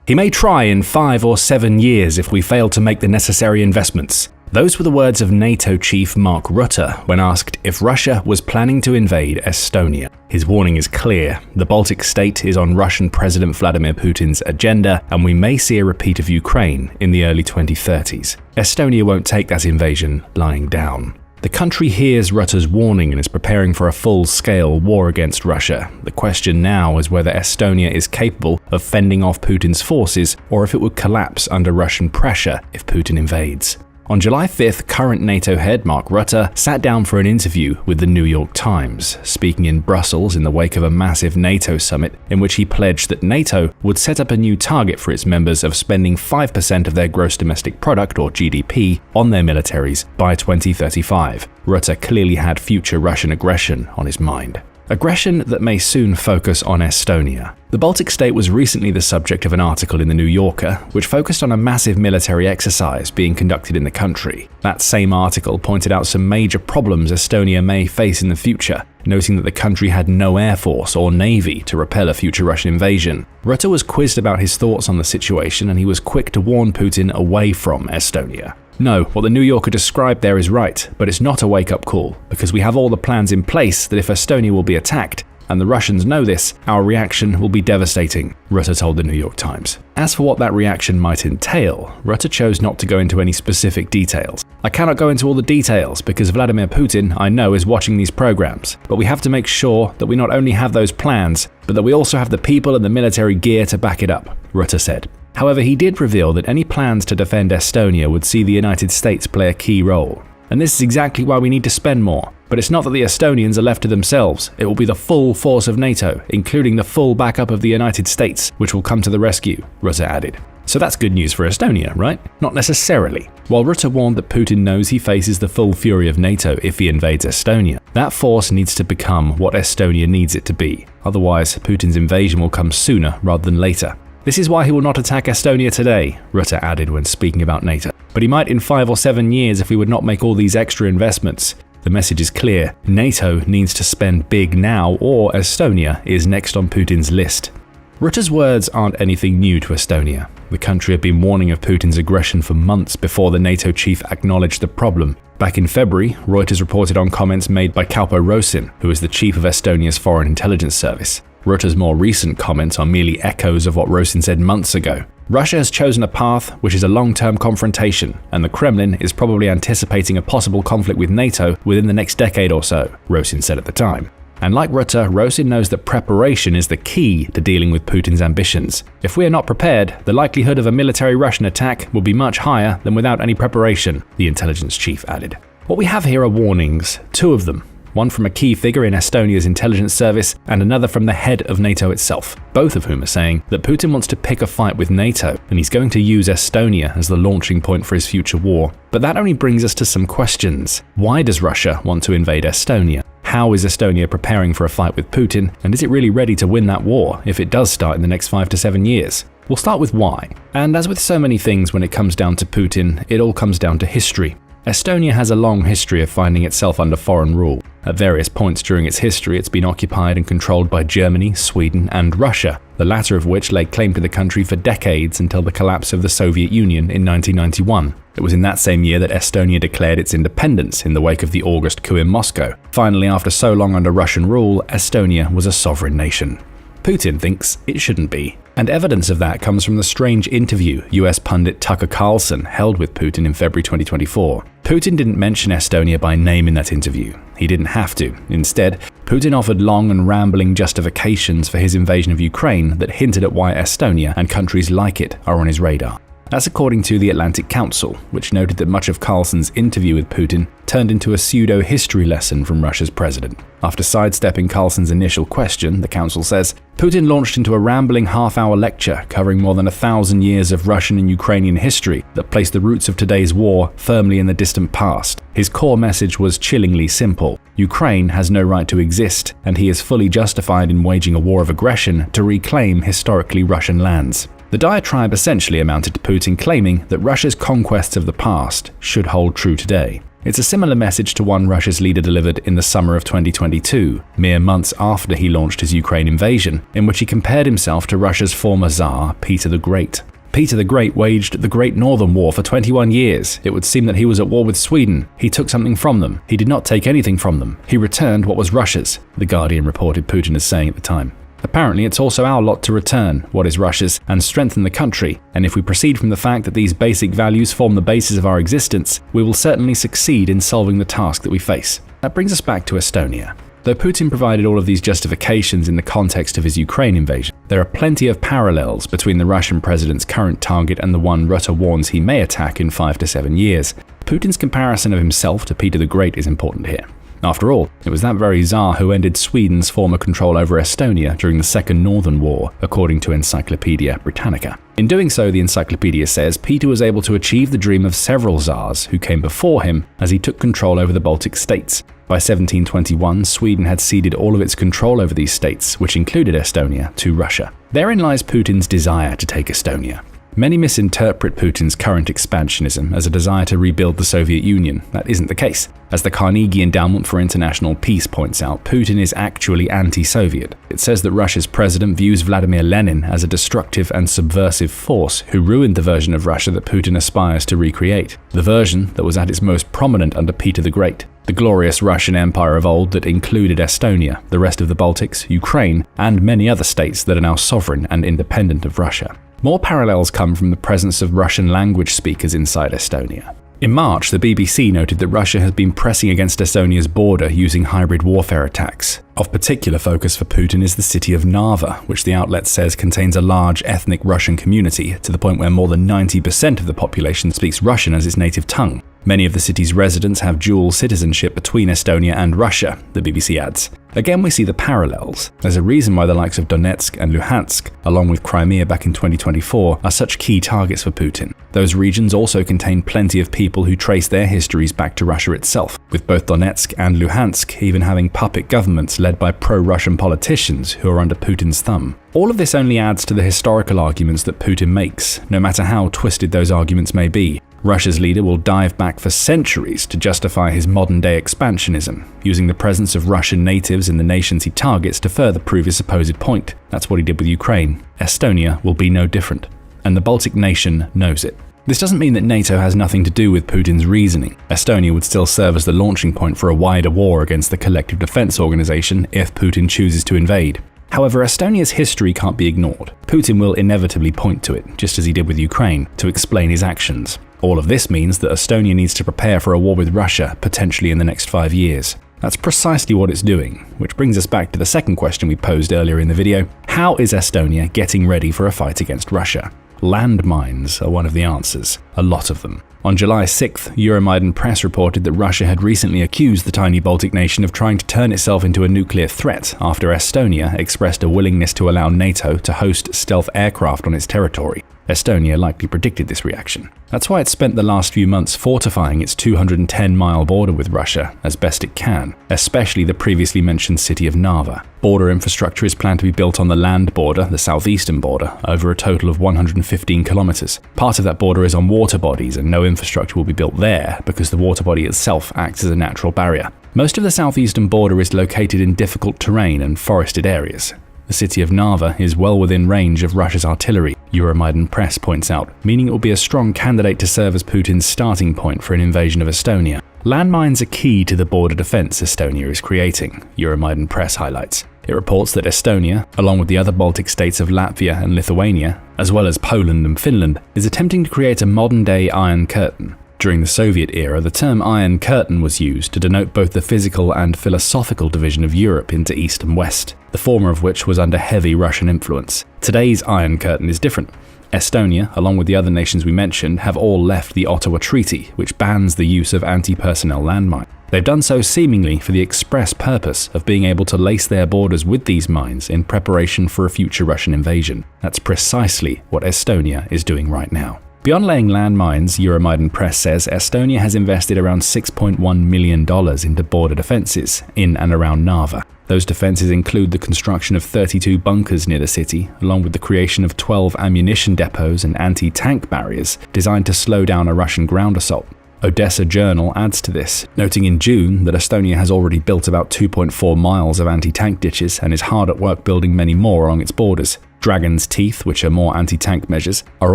He may try in 5 or 7 years if we fail to make the necessary investments. Those were the words of NATO chief Mark Rutte when asked if Russia was planning to invade Estonia. His warning is clear. The Baltic state is on Russian President Vladimir Putin's agenda, and we may see a repeat of Ukraine in the early 2030s. Estonia won't take that invasion lying down. The country hears Rutte's warning and is preparing for a full-scale war against Russia. The question now is whether Estonia is capable of fending off Putin's forces or if it would collapse under Russian pressure if Putin invades. On July 5th, current NATO head Mark Rutte sat down for an interview with the New York Times, speaking in Brussels in the wake of a massive NATO summit in which he pledged that NATO would set up a new target for its members of spending 5% of their gross domestic product, or GDP, on their militaries by 2035. Rutte clearly had future Russian aggression on his mind. Aggression that may soon focus on Estonia. The Baltic state was recently the subject of an article in The New Yorker, which focused on a massive military exercise being conducted in the country. That same article pointed out some major problems Estonia may face in the future, noting that the country had no air force or navy to repel a future Russian invasion. Rutte was quizzed about his thoughts on the situation, and he was quick to warn Putin away from Estonia. No, what the New Yorker described there is right, but it's not a wake-up call, because we have all the plans in place that if Estonia will be attacked, and the Russians know this, our reaction will be devastating, Rutte told the New York Times. As for what that reaction might entail, Rutte chose not to go into any specific details. I cannot go into all the details because Vladimir Putin, I know, is watching these programs, but we have to make sure that we not only have those plans, but that we also have the people and the military gear to back it up, Rutte said. However, he did reveal that any plans to defend Estonia would see the United States play a key role. And this is exactly why we need to spend more. But it's not that the Estonians are left to themselves. It will be the full force of NATO, including the full backup of the United States, which will come to the rescue, Rutte added. So that's good news for Estonia, right? Not necessarily. While Rutte warned that Putin knows he faces the full fury of NATO if he invades Estonia, that force needs to become what Estonia needs it to be. Otherwise, Putin's invasion will come sooner rather than later. This is why he will not attack Estonia today, Rutte added when speaking about NATO. But he might in 5 or 7 years if we would not make all these extra investments. The message is clear. NATO needs to spend big now, or Estonia is next on Putin's list. Rutte's words aren't anything new to Estonia. The country had been warning of Putin's aggression for months before the NATO chief acknowledged the problem. Back in February, Reuters reported on comments made by Kaupo Rosin, who is the chief of Estonia's foreign intelligence service. Rutte's more recent comments are merely echoes of what Rosin said months ago. Russia has chosen a path which is a long-term confrontation, and the Kremlin is probably anticipating a possible conflict with NATO within the next decade or so, Rosin said at the time. And like Rutte, Rosin knows that preparation is the key to dealing with Putin's ambitions. If we are not prepared, the likelihood of a military Russian attack will be much higher than without any preparation, the intelligence chief added. What we have here are warnings, 2 of them. One from a key figure in Estonia's intelligence service and another from the head of NATO itself, both of whom are saying that Putin wants to pick a fight with NATO and he's going to use Estonia as the launching point for his future war. But that only brings us to some questions. Why does Russia want to invade Estonia? How is Estonia preparing for a fight with Putin, and is it really ready to win that war if it does start in the next 5 to 7 years? We'll start with why. And as with so many things when it comes down to Putin, it all comes down to history. Estonia has a long history of finding itself under foreign rule. At various points during its history, it's been occupied and controlled by Germany, Sweden, and Russia, the latter of which laid claim to the country for decades until the collapse of the Soviet Union in 1991. It was in that same year that Estonia declared its independence in the wake of the August coup in Moscow. Finally, after so long under Russian rule, Estonia was a sovereign nation. Putin thinks it shouldn't be. And evidence of that comes from the strange interview US pundit Tucker Carlson held with Putin in February 2024. Putin didn't mention Estonia by name in that interview. He didn't have to. Instead, Putin offered long and rambling justifications for his invasion of Ukraine that hinted at why Estonia and countries like it are on his radar. That's according to the Atlantic Council, which noted that much of Carlson's interview with Putin turned into a pseudo-history lesson from Russia's president. After sidestepping Carlson's initial question, the council says, Putin launched into a rambling half-hour lecture covering more than 1,000 years of Russian and Ukrainian history that placed the roots of today's war firmly in the distant past. His core message was chillingly simple. Ukraine has no right to exist, and he is fully justified in waging a war of aggression to reclaim historically Russian lands. The diatribe essentially amounted to Putin claiming that Russia's conquests of the past should hold true today. It's a similar message to one Russia's leader delivered in the summer of 2022, mere months after he launched his Ukraine invasion, in which he compared himself to Russia's former Tsar, Peter the Great. Peter the Great waged the Great Northern War for 21 years. It would seem that he was at war with Sweden. He took something from them. He did not take anything from them. He returned what was Russia's, The Guardian reported Putin as saying at the time. Apparently, it's also our lot to return what is Russia's and strengthen the country, and if we proceed from the fact that these basic values form the basis of our existence, we will certainly succeed in solving the task that we face. That brings us back to Estonia. Though Putin provided all of these justifications in the context of his Ukraine invasion, there are plenty of parallels between the Russian president's current target and the one Rutte warns he may attack in 5 to 7 years. Putin's comparison of himself to Peter the Great is important here. After all, it was that very Tsar who ended Sweden's former control over Estonia during the Second Northern War, according to Encyclopedia Britannica. In doing so, the encyclopedia says Peter was able to achieve the dream of several Tsars who came before him as he took control over the Baltic states. By 1721, Sweden had ceded all of its control over these states, which included Estonia, to Russia. Therein lies Putin's desire to take Estonia. Many misinterpret Putin's current expansionism as a desire to rebuild the Soviet Union. That isn't the case. As the Carnegie Endowment for International Peace points out, Putin is actually anti-Soviet. It says that Russia's president views Vladimir Lenin as a destructive and subversive force who ruined the version of Russia that Putin aspires to recreate, the version that was at its most prominent under Peter the Great. The glorious Russian Empire of old that included Estonia, the rest of the Baltics, Ukraine, and many other states that are now sovereign and independent of Russia. More parallels come from the presence of Russian language speakers inside Estonia. In March, the BBC noted that Russia has been pressing against Estonia's border using hybrid warfare attacks. Of particular focus for Putin is the city of Narva, which the outlet says contains a large ethnic Russian community, to the point where more than 90% of the population speaks Russian as its native tongue. Many of the city's residents have dual citizenship between Estonia and Russia, the BBC adds. Again, we see the parallels. There's a reason why the likes of Donetsk and Luhansk, along with Crimea back in 2024, are such key targets for Putin. Those regions also contain plenty of people who trace their histories back to Russia itself, with both Donetsk and Luhansk even having puppet governments led by pro-Russian politicians who are under Putin's thumb. All of this only adds to the historical arguments that Putin makes, no matter how twisted those arguments may be. Russia's leader will dive back for centuries to justify his modern-day expansionism, using the presence of Russian natives in the nations he targets to further prove his supposed point. That's what he did with Ukraine. Estonia will be no different, and the Baltic nation knows it. This doesn't mean that NATO has nothing to do with Putin's reasoning. Estonia would still serve as the launching point for a wider war against the collective defense organization if Putin chooses to invade. However, Estonia's history can't be ignored. Putin will inevitably point to it, just as he did with Ukraine, to explain his actions. All of this means that Estonia needs to prepare for a war with Russia, potentially in the next 5 years. That's precisely what it's doing, which brings us back to the second question we posed earlier in the video. How is Estonia getting ready for a fight against Russia? Landmines are one of the answers, a lot of them. On July 6th, Euromaidan Press reported that Russia had recently accused the tiny Baltic nation of trying to turn itself into a nuclear threat after Estonia expressed a willingness to allow NATO to host stealth aircraft on its territory. Estonia likely predicted this reaction. That's why it spent the last few months fortifying its 210-mile border with Russia as best it can, especially the previously mentioned city of Narva. Border infrastructure is planned to be built on the land border, the southeastern border, over a total of 115 kilometers. Part of that border is on water bodies, and no infrastructure will be built there because the water body itself acts as a natural barrier. Most of the southeastern border is located in difficult terrain and forested areas. The city of Narva is well within range of Russia's artillery, Euromaidan Press points out, meaning it will be a strong candidate to serve as Putin's starting point for an invasion of Estonia. Landmines are key to the border defense Estonia is creating, Euromaidan Press highlights. It reports that Estonia, along with the other Baltic states of Latvia and Lithuania, as well as Poland and Finland, is attempting to create a modern-day Iron Curtain. During the Soviet era, the term Iron Curtain was used to denote both the physical and philosophical division of Europe into East and West, the former of which was under heavy Russian influence. Today's Iron Curtain is different. Estonia, along with the other nations we mentioned, have all left the Ottawa Treaty, which bans the use of anti-personnel landmines. They've done so seemingly for the express purpose of being able to lace their borders with these mines in preparation for a future Russian invasion. That's precisely what Estonia is doing right now. Beyond laying landmines, Euromaidan Press says Estonia has invested around $6.1 million into border defences in and around Narva. Those defences include the construction of 32 bunkers near the city, along with the creation of 12 ammunition depots and anti-tank barriers designed to slow down a Russian ground assault. Odessa Journal adds to this, noting in June that Estonia has already built about 2.4 miles of anti-tank ditches and is hard at work building many more along its borders. Dragon's Teeth, which are more anti-tank measures, are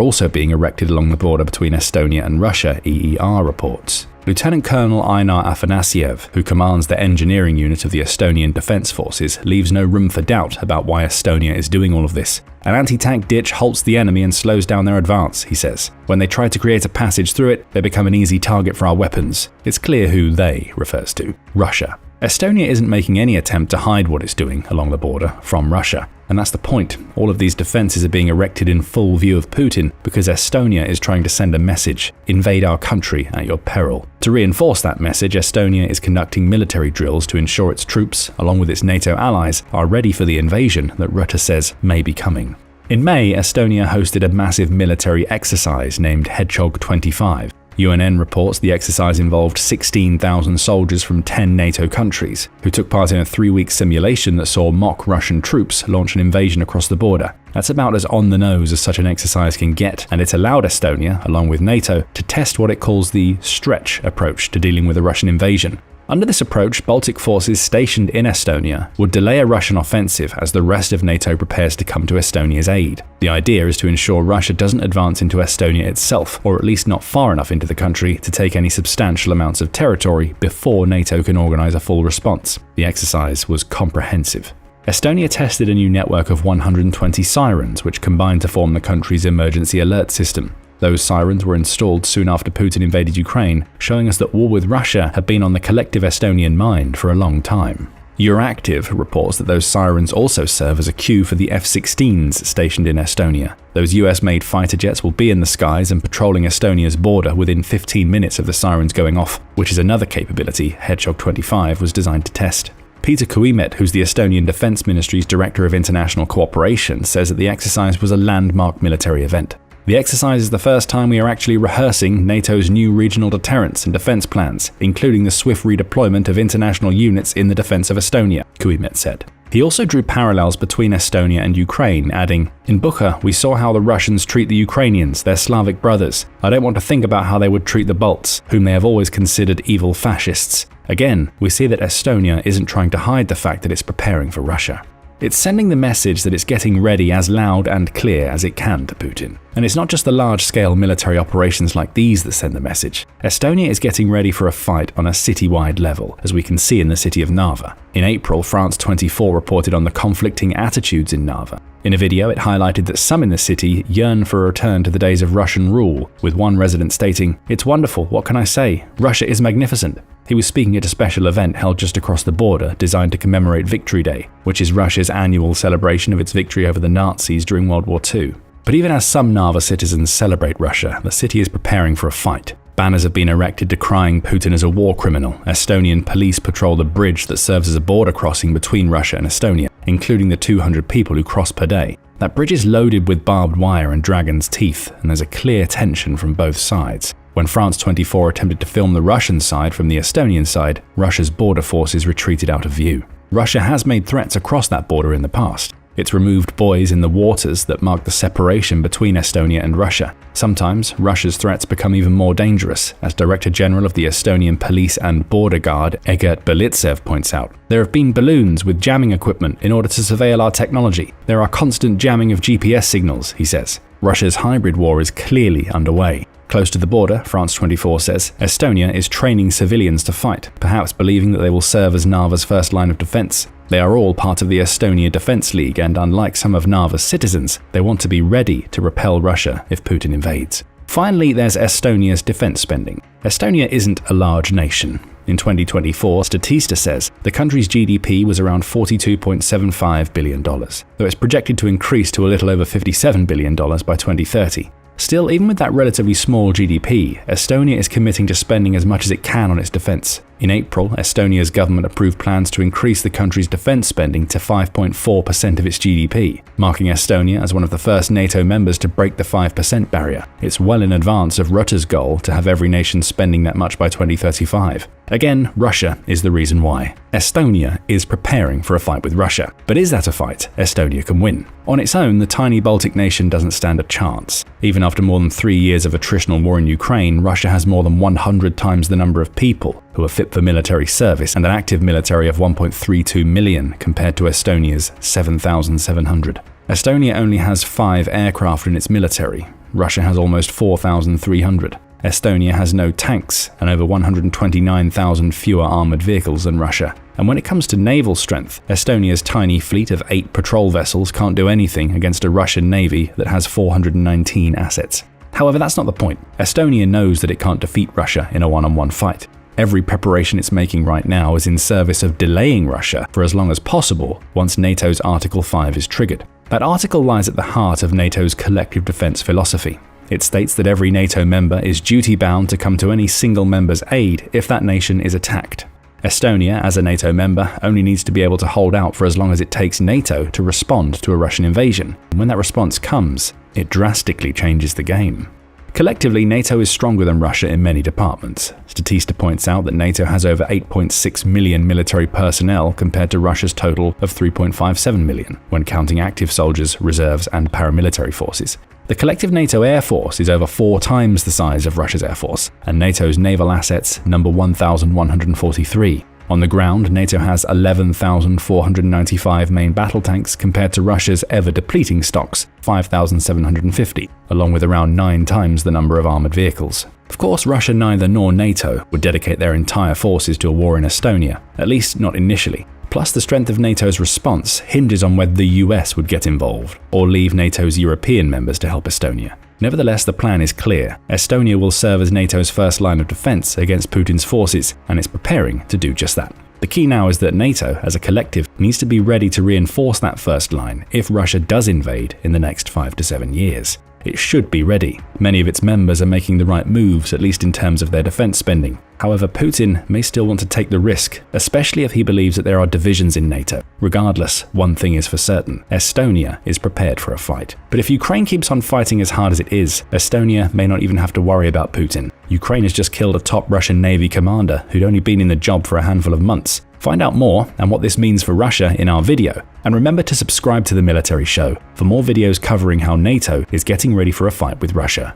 also being erected along the border between Estonia and Russia, EER reports. Lieutenant Colonel Einar Afanasiev, who commands the engineering unit of the Estonian Defence Forces, leaves no room for doubt about why Estonia is doing all of this. An anti-tank ditch halts the enemy and slows down their advance, he says. When they try to create a passage through it, they become an easy target for our weapons. It's clear who they refers to: Russia. Estonia isn't making any attempt to hide what it's doing along the border from Russia. And that's the point. All of these defenses are being erected in full view of Putin because Estonia is trying to send a message: invade our country at your peril. To reinforce that message, Estonia is conducting military drills to ensure its troops, along with its NATO allies, are ready for the invasion that Rutte says may be coming. In May, Estonia hosted a massive military exercise named Hedgehog 25. UNN reports the exercise involved 16,000 soldiers from 10 NATO countries, who took part in a 3-week simulation that saw mock Russian troops launch an invasion across the border. That's about as on the nose as such an exercise can get, and it allowed Estonia, along with NATO, to test what it calls the stretch approach to dealing with a Russian invasion. Under this approach, Baltic forces stationed in Estonia would delay a Russian offensive as the rest of NATO prepares to come to Estonia's aid. The idea is to ensure Russia doesn't advance into Estonia itself, or at least not far enough into the country to take any substantial amounts of territory before NATO can organize a full response. The exercise was comprehensive. Estonia tested a new network of 120 sirens, which combined to form the country's emergency alert system. Those sirens were installed soon after Putin invaded Ukraine, showing us that war with Russia had been on the collective Estonian mind for a long time. Euractiv reports that those sirens also serve as a cue for the F-16s stationed in Estonia. Those US-made fighter jets will be in the skies and patrolling Estonia's border within 15 minutes of the sirens going off, which is another capability Hedgehog 25 was designed to test. Peter Kuimet, who's the Estonian Defence Ministry's Director of International Cooperation, says that the exercise was a landmark military event. The exercise is the first time we are actually rehearsing NATO's new regional deterrence and defence plans, including the swift redeployment of international units in the defence of Estonia, Kuimet said. He also drew parallels between Estonia and Ukraine, adding, "In Bucha, we saw how the Russians treat the Ukrainians, their Slavic brothers. I don't want to think about how they would treat the Balts, whom they have always considered evil fascists. Again, we see that Estonia isn't trying to hide the fact that it's preparing for Russia. It's sending the message that it's getting ready as loud and clear as it can to Putin. And it's not just the large-scale military operations like these that send the message. Estonia is getting ready for a fight on a city-wide level, as we can see in the city of Narva. In April, France 24 reported on the conflicting attitudes in Narva. In a video, it highlighted that some in the city yearn for a return to the days of Russian rule, with one resident stating, "It's wonderful, what can I say? Russia is magnificent." He was speaking at a special event held just across the border designed to commemorate Victory Day, which is Russia's annual celebration of its victory over the Nazis during World War II. But even as some Narva citizens celebrate Russia, the city is preparing for a fight. Banners have been erected decrying Putin as a war criminal. Estonian police patrol the bridge that serves as a border crossing between Russia and Estonia, including the 200 people who cross per day. That bridge is loaded with barbed wire and dragon's teeth, and there's a clear tension from both sides. When France 24 attempted to film the Russian side from the Estonian side, Russia's border forces retreated out of view. Russia has made threats across that border in the past. It's removed buoys in the waters that mark the separation between Estonia and Russia. Sometimes, Russia's threats become even more dangerous, as Director General of the Estonian Police and Border Guard, Egert Belitsev, points out. There have been balloons with jamming equipment in order to surveil our technology. There are constant jamming of GPS signals, he says. Russia's hybrid war is clearly underway. Close to the border, France 24 says, Estonia is training civilians to fight, perhaps believing that they will serve as Narva's first line of defense. They are all part of the Estonia Defense League, and unlike some of Narva's citizens, they want to be ready to repel Russia if Putin invades. Finally, there's Estonia's defense spending. Estonia isn't a large nation. In 2024, Statista says the country's GDP was around $42.75 billion, though it's projected to increase to a little over $57 billion by 2030. Still, even with that relatively small GDP, Estonia is committing to spending as much as it can on its defense. In April, Estonia's government approved plans to increase the country's defense spending to 5.4% of its GDP, marking Estonia as one of the first NATO members to break the 5% barrier. It's well in advance of Rutte's goal to have every nation spending that much by 2035. Again, Russia is the reason why. Estonia is preparing for a fight with Russia. But is that a fight Estonia can win? On its own, the tiny Baltic nation doesn't stand a chance. Even after more than 3 years of attritional war in Ukraine, Russia has more than 100 times the number of people who are fit for military service and an active military of 1.32 million compared to Estonia's 7,700. Estonia only has 5 aircraft in its military. Russia has almost 4,300. Estonia has no tanks and over 129,000 fewer armoured vehicles than Russia. And when it comes to naval strength, Estonia's tiny fleet of 8 patrol vessels can't do anything against a Russian navy that has 419 assets. However, that's not the point. Estonia knows that it can't defeat Russia in a one-on-one fight. Every preparation it's making right now is in service of delaying Russia for as long as possible once NATO's Article 5 is triggered. That article lies at the heart of NATO's collective defence philosophy. It states that every NATO member is duty-bound to come to any single member's aid if that nation is attacked. Estonia, as a NATO member, only needs to be able to hold out for as long as it takes NATO to respond to a Russian invasion. And when that response comes, it drastically changes the game. Collectively, NATO is stronger than Russia in many departments. Statista points out that NATO has over 8.6 million military personnel compared to Russia's total of 3.57 million, when counting active soldiers, reserves, and paramilitary forces. The collective NATO Air Force is over 4 times the size of Russia's Air Force, and NATO's naval assets number 1,143. On the ground, NATO has 11,495 main battle tanks compared to Russia's ever-depleting stocks, 5,750, along with around 9 times the number of armoured vehicles. Of course, Russia neither nor NATO would dedicate their entire forces to a war in Estonia, at least not initially. Plus, the strength of NATO's response hinges on whether the US would get involved, or leave NATO's European members to help Estonia. Nevertheless, the plan is clear. Estonia will serve as NATO's first line of defense against Putin's forces, and it's preparing to do just that. The key now is that NATO, as a collective, needs to be ready to reinforce that first line if Russia does invade in the next 5 to 7 years. It should be ready. Many of its members are making the right moves, at least in terms of their defense spending. However, Putin may still want to take the risk, especially if he believes that there are divisions in NATO. Regardless, one thing is for certain: Estonia is prepared for a fight. But if Ukraine keeps on fighting as hard as it is, Estonia may not even have to worry about Putin. Ukraine has just killed a top Russian Navy commander who'd only been in the job for a handful of months. Find out more and what this means for Russia in our video. And remember to subscribe to The Military Show for more videos covering how NATO is getting ready for a fight with Russia.